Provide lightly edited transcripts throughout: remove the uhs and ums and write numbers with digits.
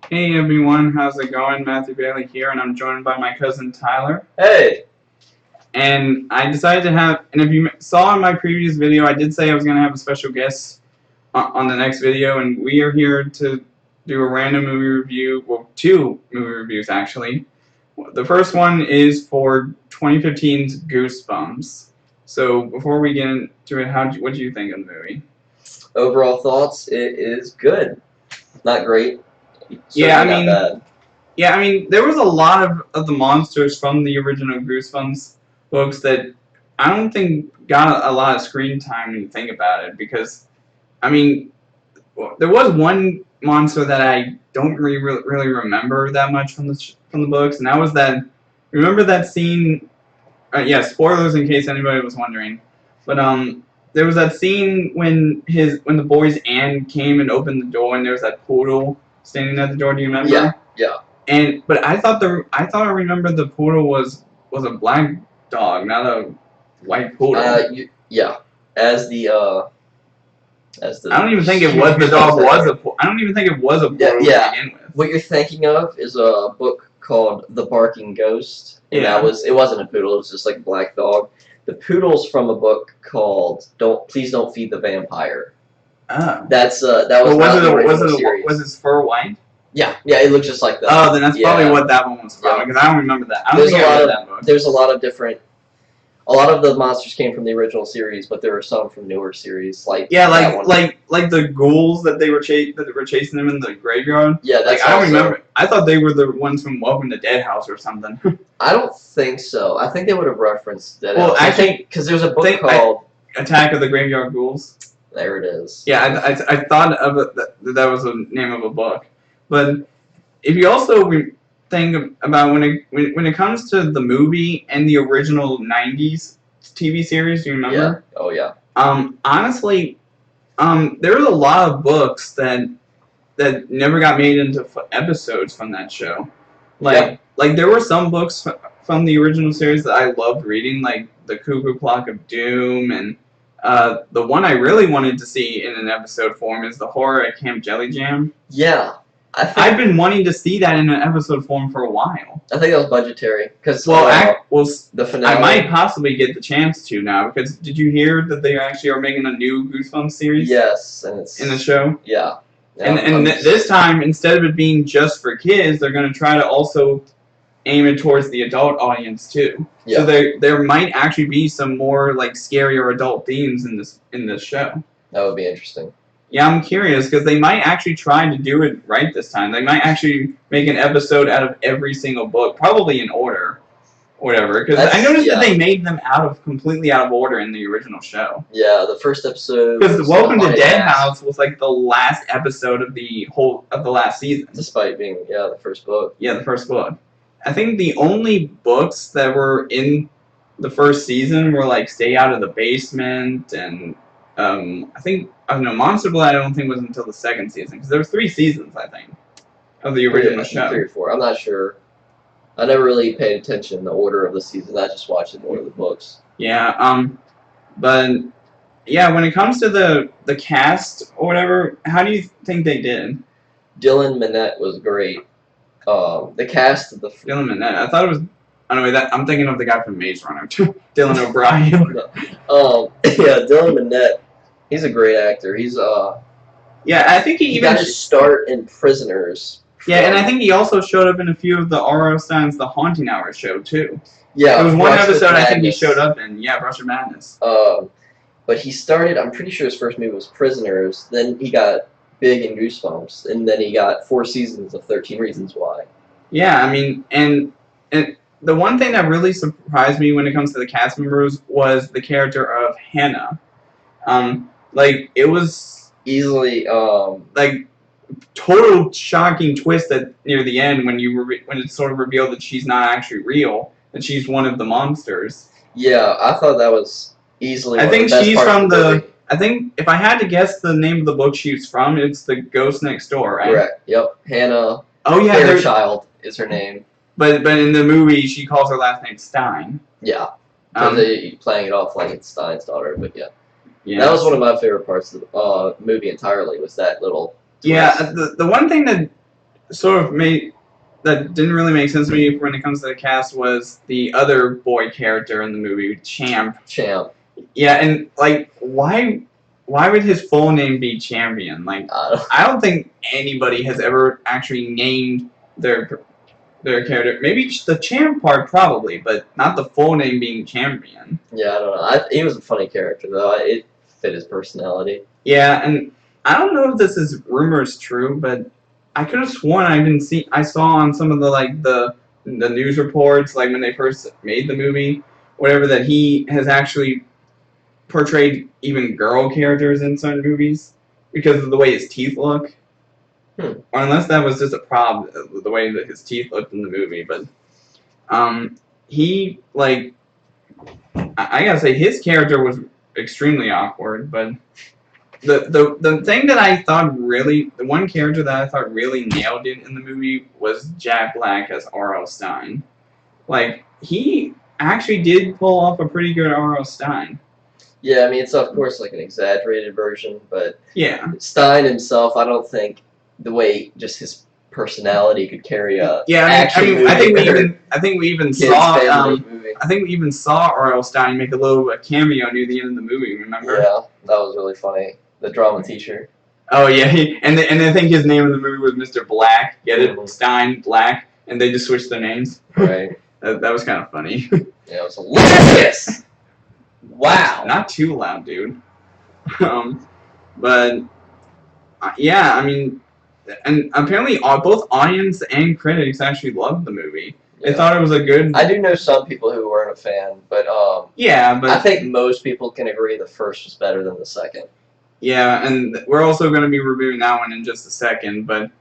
Hey everyone, how's it going? Matthew Bailey here, and I'm joined by my cousin Tyler. Hey! And I decided to have, and if you saw in my previous video, I did say I was going to have a special guest on the next video, and we are here to do a random movie review, well, two movie reviews actually. The first one is for 2015's Goosebumps. So before we get into it, what do you think of the movie? Overall thoughts, it is good. Not great. Yeah, Certainly not bad. Yeah, I mean, there was a lot of the monsters from the original Goosebumps books that I don't think got a lot of screen time when you think about it, because, I mean, there was one monster that I don't really remember that much from the books, and that was that. Remember that scene? Yeah, spoilers in case anybody was wondering, but there was that scene when the boy's aunt came and opened the door, and there was that poodle standing at the door. Do you remember? Yeah. But I thought I remembered the poodle was a black dog, not a white poodle. Yeah. As the I don't even think it was the dog was a poodle. I don't even think it was a poodle to begin with. What you're thinking of is a book called The Barking Ghost, and it wasn't a poodle. It was just like a black dog. The poodle's from a book called Please Don't Feed the Vampire. Oh. That was was his fur white? Yeah, it looks just like that. Oh, then that's probably what that one was from, because I don't remember that. I don't think I read that book. There's a lot of different. A lot of the monsters came from the original series, but there were some from newer series, like the ghouls that were chasing them in the graveyard. Yeah, that's I don't remember. I thought they were the ones from Welcome to Dead House or something. I don't think so. I think they would have referenced Dead House. I think because there's a book called Attack of the Graveyard Ghouls. There it is. Yeah, I thought of it that was the name of a book, but if you also think about when it comes to the movie and the original '90s TV series, do you remember? Yeah. Oh yeah. Honestly, there was a lot of books that never got made into episodes from that show. Like there were some books from the original series that I loved reading, like The Cuckoo Clock of Doom, and the one I really wanted to see in an episode form is The Horror at Camp Jelly Jam. Yeah. I've been wanting to see that in an episode form for a while. I think that was budgetary. The finale. I might possibly get the chance to now, because did you hear that they actually are making a new Goosebumps series? Yes, and it's in the show. Yeah. This time, instead of it being just for kids, they're going to try to also aim it towards the adult audience too. Yeah. So there might actually be some more like scarier adult themes in this show. That would be interesting. Yeah, I'm curious, because they might actually try to do it right this time. They might actually make an episode out of every single book, probably in order, or whatever. Because I noticed that they made them completely out of order in the original show. Yeah, the first episode. Because Welcome to Dead House was like the last episode of the last season. Despite being the first book. Yeah, the first book. I think the only books that were in the first season were like Stay Out of the Basement and. Monster Blood I don't think was until the second season, because there were 3 seasons, I think, of the original show. 3 or 4. I'm not sure. I never really paid attention to the order of the seasons. I just watched it in order of the books. Yeah, but yeah, when it comes to the cast or whatever, how do you think they did? Dylan Minnette was great. The cast of the Dylan Minnette. I thought it was. Anyway, I'm thinking of the guy from Maze Runner, Dylan O'Brien. Dylan Minnette. He's a great actor. He's Yeah, I think he got his start in Prisoners. Yeah, and I think he also showed up in a few of the R.L. Stein's The Haunting Hour show too. Yeah, there was one episode I think he showed up in. Yeah, Brush of Madness. But he started. I'm pretty sure his first movie was Prisoners. Then he got big in Goosebumps, and then he got 4 seasons of 13 Reasons Why. Yeah, I mean, and the one thing that really surprised me when it comes to the cast members was the character of Hannah. It was easily total shocking twist at near the end when it's sort of revealed that she's not actually real, that she's one of the monsters. Yeah, I thought that was easily. I think she's from I think if I had to guess the name of the book she's from, it's The Ghost Next Door, right? Correct. Yep. Hannah. Oh yeah, Fairchild is her name. But in the movie, she calls her last name Stein. Yeah. They playing it off like it's Stein's daughter, but yeah. That was one of my favorite parts of the movie entirely, was that little twist. Yeah, the one thing that sort of made that didn't really make sense to me when it comes to the cast was the other boy character in the movie, Champ. Champ. Yeah, and like why would his full name be Champion? Like I don't think anybody has ever actually named their character. Maybe the Champ part probably, but not the full name being Champion. Yeah, I don't know. He was a funny character though. It fit his personality. Yeah, and I don't know if this is rumors true, but I could have sworn I saw on some of the news reports, like when they first made the movie, whatever, that he has actually portrayed even girl characters in certain movies because of the way his teeth look. Or unless that was just a problem, the way that his teeth looked in the movie. But he, like, I gotta say, his character was extremely awkward. But the thing that I thought really, the one character that I thought really nailed it in the movie was Jack Black as R.L. Stine. Like, he actually did pull off a pretty good R.L. Stine. Yeah, I mean, it's of course like an exaggerated version, but yeah, Stein himself, I don't think the way just his personality could carry a I think we even saw movie. I think we even saw R.L. Stine make a cameo near the end of the movie. Remember? Yeah, that was really funny. The drama teacher. Oh yeah, and I think his name in the movie was Mr. Black. Get it? Stein Black, and they just switched their names. Right. that was kind of funny. Yeah, it was hilarious. Wow. Not too loud, dude. But yeah, I mean, and apparently both audience and critics actually loved the movie. They thought it was a good. I do know some people who weren't a fan, but yeah, but I think most people can agree the first was better than the second. Yeah, and we're also going to be reviewing that one in just a second. But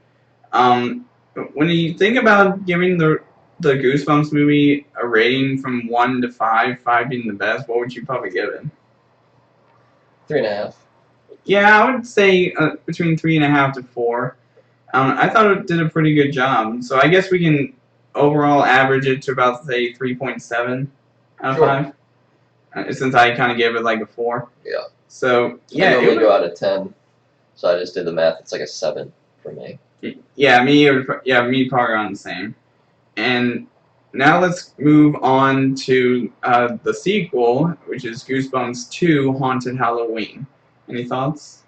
when you think about giving the Goosebumps movie a rating from 1 to 5, 5 being the best, what would you probably give it? 3.5. Yeah, I would say between 3.5 to 4. I thought it did a pretty good job. So I guess we can overall average it to about, say, 3.7 out of 5. Since I kind of gave it like a 4. Yeah. So yeah, I normally go out of 10. So I just did the math. It's like a 7 for me. Yeah, me probably around the same. And now let's move on to the sequel, which is Goosebumps 2: Haunted Halloween. Any thoughts?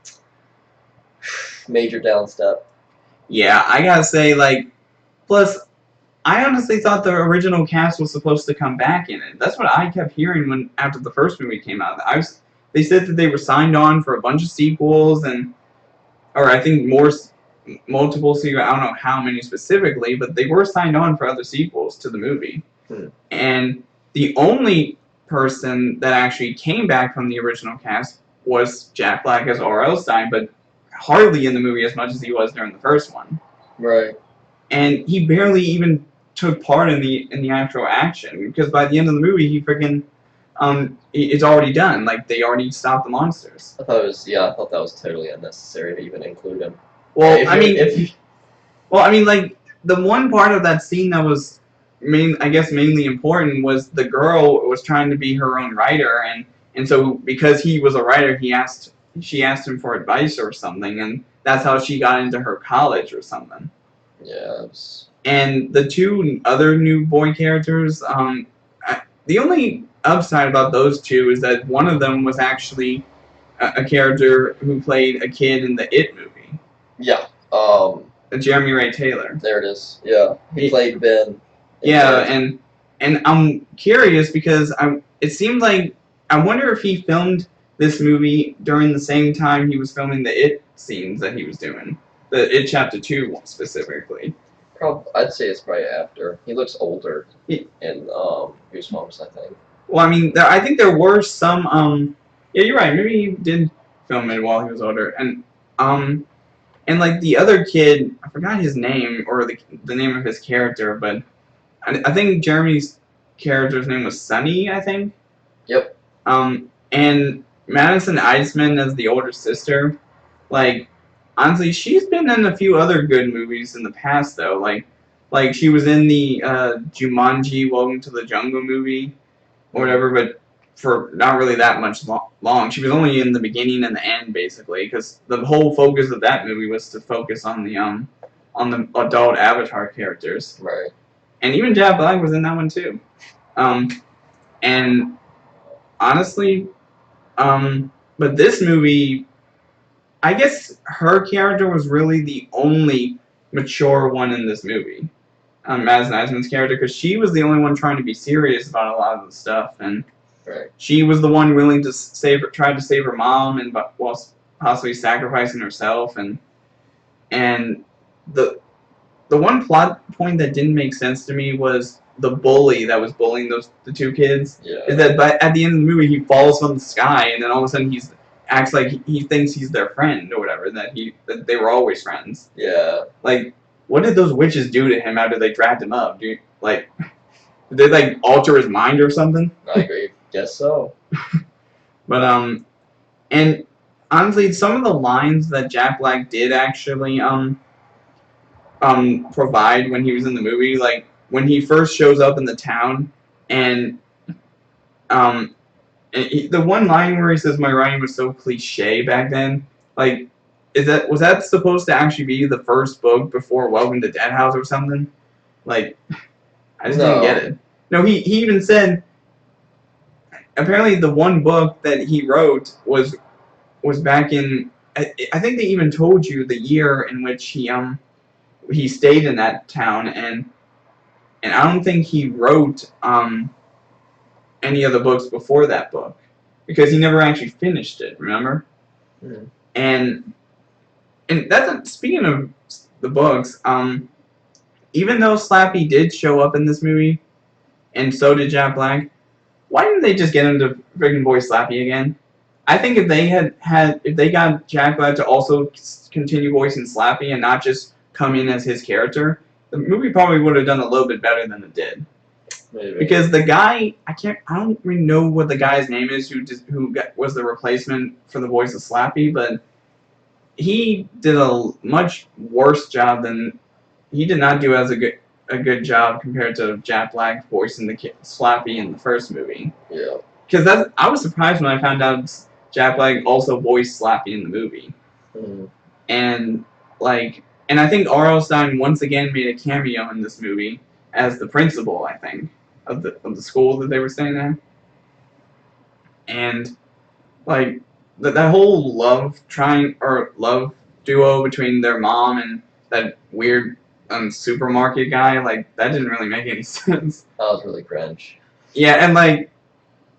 Major downstep. Yeah, I gotta say, plus, I honestly thought the original cast was supposed to come back in it. That's what I kept hearing after the first movie came out. They said that they were signed on for a bunch of sequels, or I think multiple sequels. I don't know how many specifically, but they were signed on for other sequels to the movie. And the only person that actually came back from the original cast was Jack Black as R.L. Stine, but hardly in the movie as much as he was during the first one. Right. And he barely even took part in the actual action, because by the end of the movie, he freaking it's already done. Like, they already stopped the monsters. I thought that was totally unnecessary to even include him. Well, like, the one part of that scene that was mainly important was the girl was trying to be her own writer, and so because he was a writer, she asked him for advice or something, and that's how she got into her college or something. Yeah. And the two other new boy characters, the only upside about those two is that one of them was actually a character who played a kid in the It movie. Yeah. Jeremy Ray Taylor. There it is. Yeah. He played Ben. Yeah, and I'm curious because it seemed like, I wonder if he filmed this movie during the same time he was filming the It scenes that he was doing. The It Chapter 2 specifically. I'd say it's probably after. He looks older in Goosebumps, I think. Well, I mean, I think there were some. Yeah, you're right. Maybe he did film it while he was older, and like the other kid, I forgot his name or the name of his character, but I think Jeremy's character's name was Sunny, I think. Yep. And Madison Iseman as the older sister, like, honestly, she's been in a few other good movies in the past, though. Like she was in the Jumanji Welcome to the Jungle movie, or whatever, but for not really that much long. She was only in the beginning and the end, basically, because the whole focus of that movie was to focus on on the adult Avatar characters. Right. And even Jack Black was in that one too. And honestly, but this movie, I guess her character was really the only mature one in this movie. Madison Eisman's character, because she was the only one trying to be serious about a lot of the stuff, and she was the one willing to try to save her mom, and while possibly sacrificing herself, and the one plot point that didn't make sense to me was the bully that was bullying the two kids. Yeah. Is that at the end of the movie he falls from the sky, and then all of a sudden acts like he thinks he's their friend or whatever, that they were always friends. Yeah. Like, what did those witches do to him after they dragged him up? Did they alter his mind or something? I agree. Guess so. But and honestly, some of the lines that Jack Black did actually provide when he was in the movie, like when he first shows up in the town, and the one line where he says, "My writing was so cliche back then," like, was that supposed to actually be the first book before Welcome to Dead House or something? Like, I just didn't get it. No, he even said, apparently the one book that he wrote was back in, I think they even told you the year in which he stayed in that town, and I don't think he wrote any of the books before that book, because he never actually finished it, remember? Mm. And that's, speaking of the books, even though Slappy did show up in this movie, and so did Jack Black, why didn't they just get him to freaking voice Slappy again? I think if they got Jack Black to also continue voicing Slappy and not just come in as his character, the movie probably would have done a little bit better than it did. Maybe. Because the guy, I don't really know what the guy's name is who was the replacement for the voice of Slappy, but he did a much worse job he did not do as a good job compared to Jack Black voicing the Slappy in the first movie. Yeah. Because I was surprised when I found out Jack Black also voiced Slappy in the movie. Mm. And I think R.L. Stine once again made a cameo in this movie as the principal, I think, of the school that they were staying at. And like that whole love duo between their mom and that weird supermarket guy, like, that didn't really make any sense. That was really cringe. Yeah,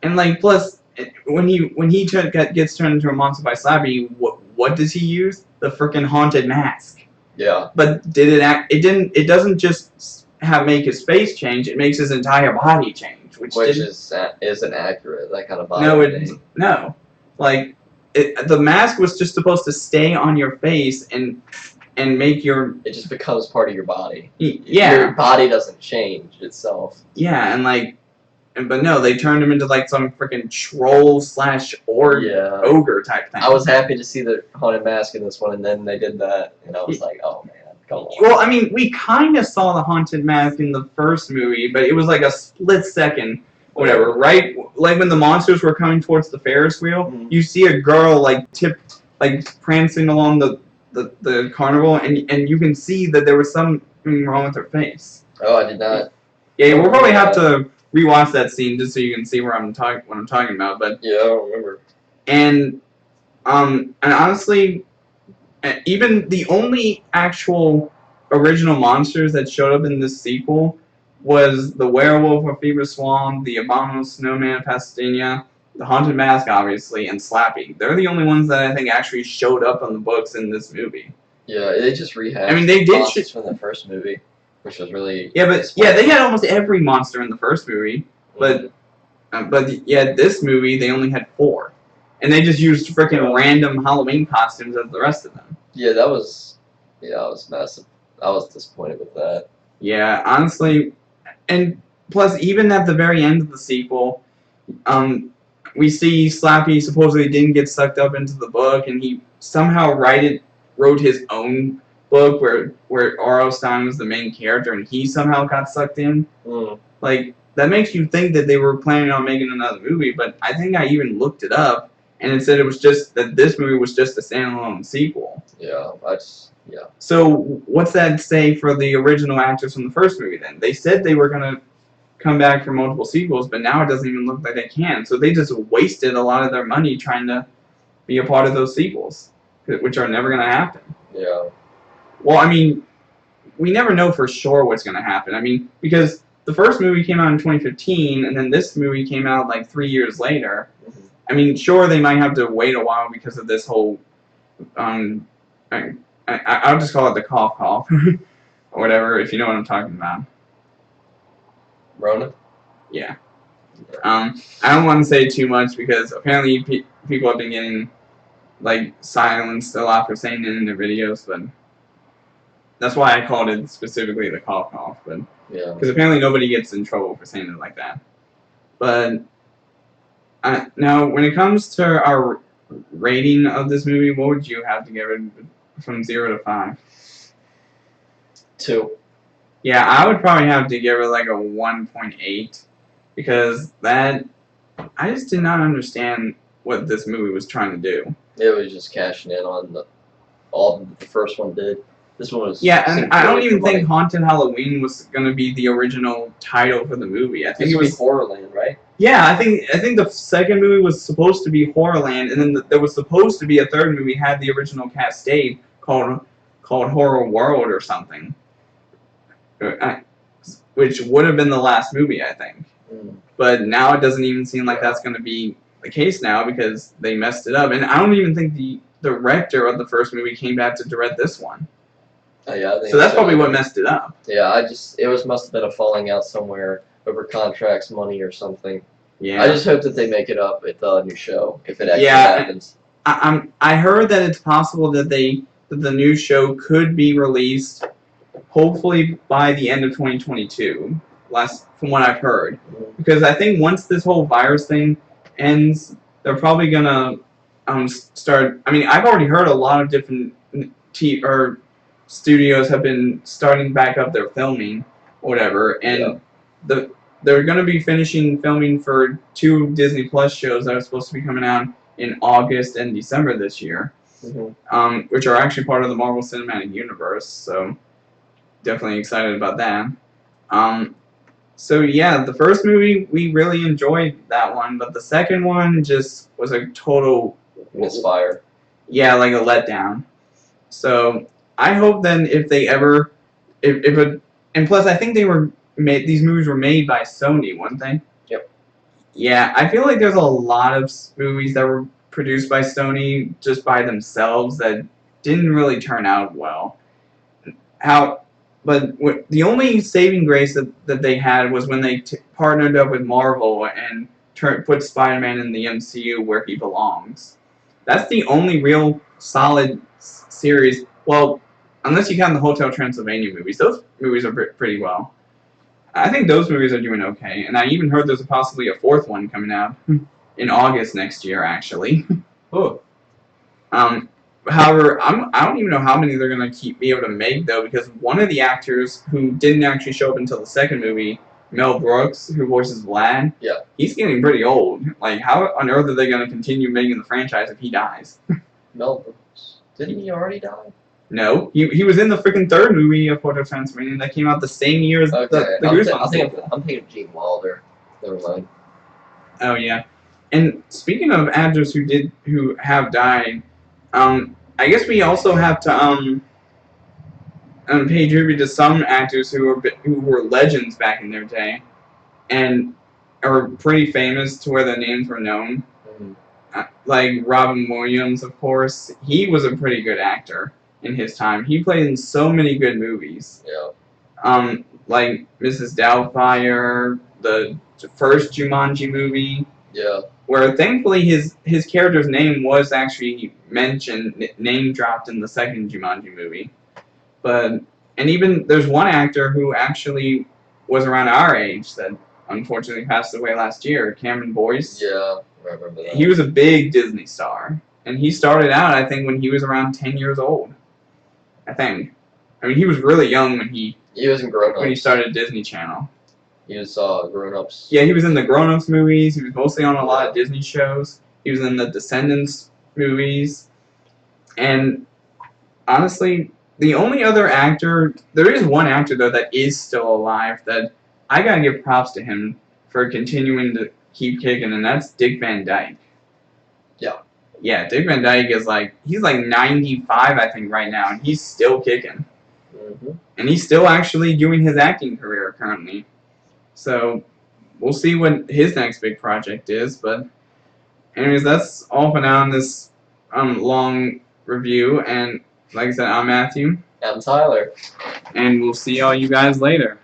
and plus when he gets turned into a monster by Slappy, what does he use? The freaking haunted mask. Yeah. But it doesn't just make his face change, it makes his entire body change, which isn't accurate, that kind of body. No. Like, the mask was just supposed to stay on your face and make it just becomes part of your body. Yeah. Your body doesn't change itself. Yeah, but no, they turned him into like some freaking troll / ogre type thing. I was happy to see the haunted mask in this one, and then they did that, and I was like, oh man, come on. Well, I mean, we kind of saw the haunted mask in the first movie, but it was like a split second, whatever, right? Like when the monsters were coming towards the Ferris wheel, you see a girl prancing along the carnival, and you can see that there was something wrong with her face. Oh, I did not. Yeah, we'll probably have to rewatch that scene just so you can see what I'm talking about. But yeah, I don't remember. And honestly, even the only actual original monsters that showed up in this sequel was the werewolf of Fever Swamp, the abominable snowman of Pasadena, the haunted mask, obviously, and Slappy. They're the only ones that I think actually showed up on the books in this movie. Yeah, they just rehashed. I mean, they did from the first movie, which was really they had almost every monster in the first movie, but this movie they only had 4, and they just used freaking random Halloween costumes as the rest of them. Yeah, that was massive. I was disappointed with that. Yeah, honestly, and plus even at the very end of the sequel, we see Slappy supposedly didn't get sucked up into the book, and he somehow wrote his own book where R.L. Stine was the main character, and he somehow got sucked in. Like, that makes you think that they were planning on making another movie, but I think I even looked it up, and it said it was just that this movie was just a standalone sequel. Yeah, So what's that say for the original actors from the first movie then? They said they were gonna come back for multiple sequels, but now it doesn't even look like they can. So they just wasted a lot of their money trying to be a part of those sequels, which are never gonna happen. Yeah. Well, I mean, we never know for sure what's gonna happen. I mean, because the first movie came out in 2015, and then this movie came out like 3 years later. Mm-hmm. I mean, sure, they might have to wait a while because of this whole, I'll just call it the cough, or whatever, if you know what I'm talking about. Rona? Yeah. I don't want to say too much because apparently people have been getting like silenced a lot for saying it in their videos, but that's why I called it specifically the cough, but yeah, because apparently nobody gets in trouble for saying it like that. But now, when it comes to our rating of this movie, what would you have to give it from 0 to 5? 2. Yeah, I would probably have to give it like a 1.8 because I just did not understand what this movie was trying to do. It was just cashing in on all that the first one did. This one was... Yeah, and I don't even think Haunted Halloween was going to be the original title for the movie. I think it was Horrorland, right? Yeah, I think the second movie was supposed to be Horrorland, and then there was supposed to be a third movie had the original cast stayed called Horror World or something, which would have been the last movie, I think. Mm. But now it doesn't even seem like that's going to be the case now because they messed it up, and I don't even think the director of the first movie came back to direct this one. Yeah, I think so that's probably what messed it up. Yeah, it must have been a falling out somewhere over contracts, money, or something. Yeah. I just hope that they make it up at the new show if it actually happens. I heard that it's possible that the new show could be released hopefully by the end of 2022. From what I've heard, because I think once this whole virus thing ends, they're probably gonna start. I mean, I've already heard a lot of different studios have been starting back up their filming, or whatever, and they're going to be finishing filming for 2 Disney Plus shows that are supposed to be coming out in August and December this year, which are actually part of the Marvel Cinematic Universe. So definitely excited about that. So yeah, the first movie we really enjoyed that one, but the second one just was a total misfire. Yeah, like a letdown. So I hope then if they ever, and plus I think these movies were made by Sony, weren't they? Yep. Yeah, I feel like there's a lot of movies that were produced by Sony just by themselves that didn't really turn out well. But the only saving grace that they had was when they partnered up with Marvel and put Spider-Man in the MCU where he belongs. That's the only real solid series. Well, unless you count the Hotel Transylvania movies. Those movies are pretty well. I think those movies are doing okay. And I even heard there's possibly a 4th one coming out in August next year, actually. Oh. However, I don't even know how many they're going to be able to make, though, because one of the actors who didn't actually show up until the second movie, Mel Brooks, who voices Vlad, he's getting pretty old. Like, how on earth are they going to continue making the franchise if he dies? Mel Brooks. Didn't he already die? No. He was in the freaking 3rd movie of Hotel Transylvania that came out the same year as the Goosebumps. I'm thinking of Gene Wilder. Never mind. Oh, yeah. And speaking of actors who have died, I guess we also have to pay tribute to some actors who were legends back in their day, and are pretty famous to where their names were known. Like Robin Williams, of course. He was a pretty good actor in his time. He played in so many good movies. Yeah. Like Mrs. Doubtfire, the first Jumanji movie. Yeah. Where thankfully his character's name was actually mentioned, name dropped in the second Jumanji movie. And even there's one actor who actually was around our age that unfortunately passed away last year, Cameron Boyce. Yeah, I remember that. He was a big Disney star. And he started out, I think, when he was around 10 years old. I think. I mean, he was really young when he was in Grown Ups. When he started Disney Channel. He was Grown Ups. Yeah, he was in the Grown Ups movies. He was mostly on a lot of Disney shows. He was in the Descendants movies, and honestly, the only other actor, there is one actor though that is still alive that I gotta give props to him for continuing to keep kicking, and that's Dick Van Dyke. Yeah. Yeah, Dick Van Dyke is he's like 95, I think, right now, and he's still kicking. Mm-hmm. And he's still actually doing his acting career currently. So we'll see what his next big project is. But anyways, that's all for now on this long review. And like I said, I'm Matthew. I'm Tyler. And we'll see all you guys later.